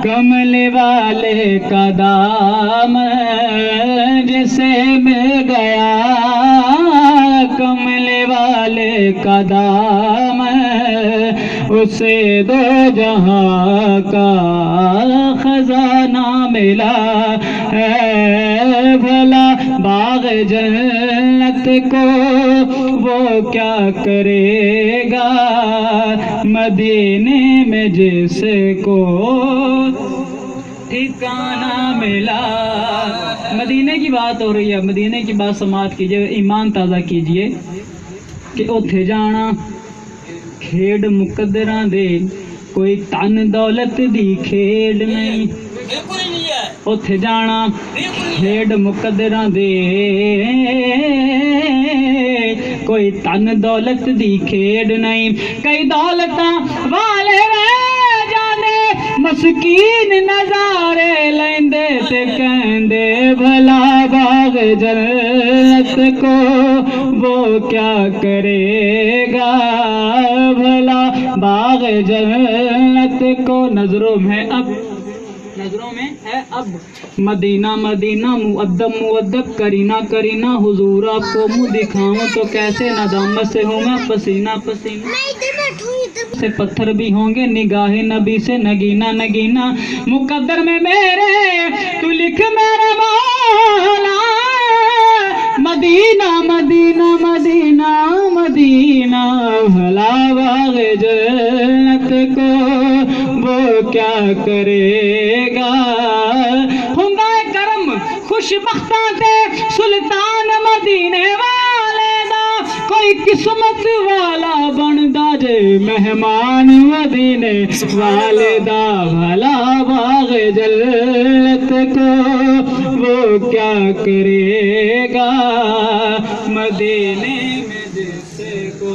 کمل والے کا دام جسے مل گیا کمل والے کا دام اسے دو جہاں کا خزانہ ملا ہے بھلا باغ جنت کو وہ کیا کرے گا مدینے میں جس کو ٹھکانہ ملا۔ مدینے کی بات ہو رہی ہے، مدینے کی بات سماعت کیجئے، ایمان تازہ کیجئے کہ اتھے جانا کھیڑ مقدراں دے کوئی تن دولت دی کھیڑ نہیں، اتھے جانا کھیڑ مقدراں دے کوئی تن دولت دی کھیڑ نہیں، کئی دولتاں والے رہ جانے مسکین نظارے لیندے تے کہندے بھلا باغ جنت کو وہ کیا کرے گا بھلا باغ جنت کو۔ نظروں میں ہے اب مدینہ مدینہ مؤدب مؤدب کرینہ کرینہ حضور آپ کو منہ دکھاؤں تو کیسے ندامت سے ہوں میں پسینہ پسینہ سے پتھر بھی ہوں گے نگاہ نبی سے نگینہ نگینہ مقدر میں میرے تو لکھ میرے مولا مدینہ مدینہ مدینہ مدینہ بھلا باغ جنت کو وہ کیا کرے گا۔ ہنگا کرم خوش بختاں تے سلطان مدینے والے دا کوئی قسمت والا بندا جے مہمان مدینے والے دا بھلا باغ جنت کو وہ کیا کرے گا مدینے میں جس کو۔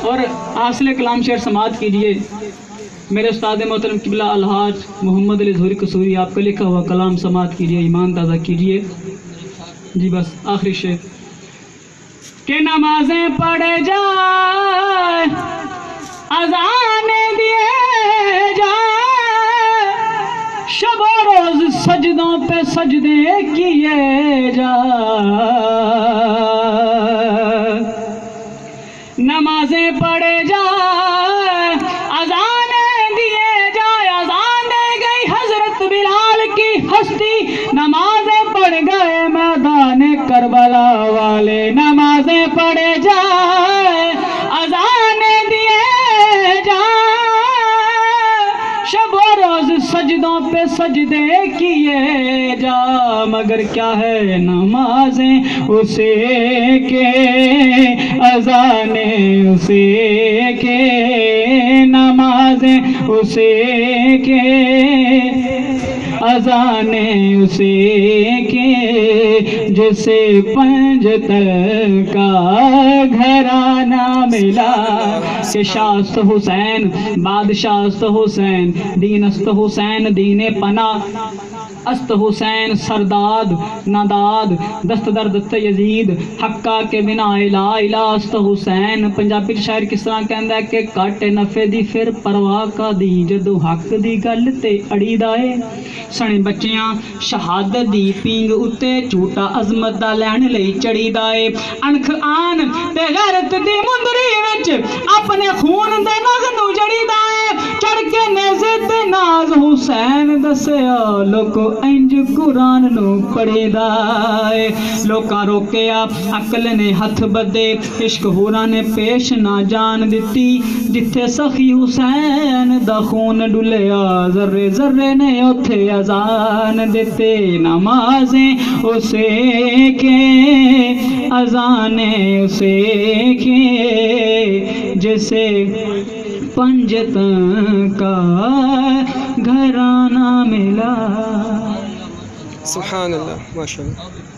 اور حاصل کلام شعر سماعت کیجئے، میرے استاد محترم قبلہ الحاج محمد علی ظہوری قصوری آپ کا لکھا ہوا کلام سماعت کیجئے، ایمان تازہ کیجئے۔ جی بس آخری شعر کہ نمازیں پڑھے جائے اذانیں دیے جائے شب و روز سجدوں پہ سجدے کیے جائے نمازیں پڑھے جائے اذانیں دیے جائے اذان دے گئی حضرت بلال کی ہستی نمازیں پڑھ گئے میدان کربلا والے نمازیں پڑھے جائے اذانیں دیے جائے شب و روز سجدوں پہ سجدے کیے جا مگر کیا ہے نمازیں اسے کے اذانیں اسے کے نمازیں اسے کے اذانیں اسے کے جسے پنجتن کا گھرانہ ملا کہ شاست حسین بادشاہست حسین دین است حسین دین پناہ است حسین سرداد ناداد دست در دست یزید حقا کے بنا الہ الہ است حسین پنجابی شاعر کس طرح کہندا ہے کہ کٹ نفے دی پھر پرواہ کا دی جدو حق دی گل تے اڑی دائے سنے بچیاں شہادت دی پینگ اتے جھوٹا عظمت دا لین لئی چڑی دائے انکھ آن تے غیرت دی مندری وچ اپنے خون دے نگ نو جڑی دائے چڑھ کے نیزے تے ناز حسین دسیا لوکو انج قرآن نو پڑھی دائے لوکاں روکیا عقل نے ہتھ بدے عشق ہورا نے پیش نہ جان دیتی جتھے سخی حسین دا خون ڈلیا ذرے ذرے نے اتھے اذان دیتے نمازیں اسے کے اذانیں اسے کے جسے پنجتن کا گھرانہ ملا۔ سبحان اللہ، ماشاءاللہ۔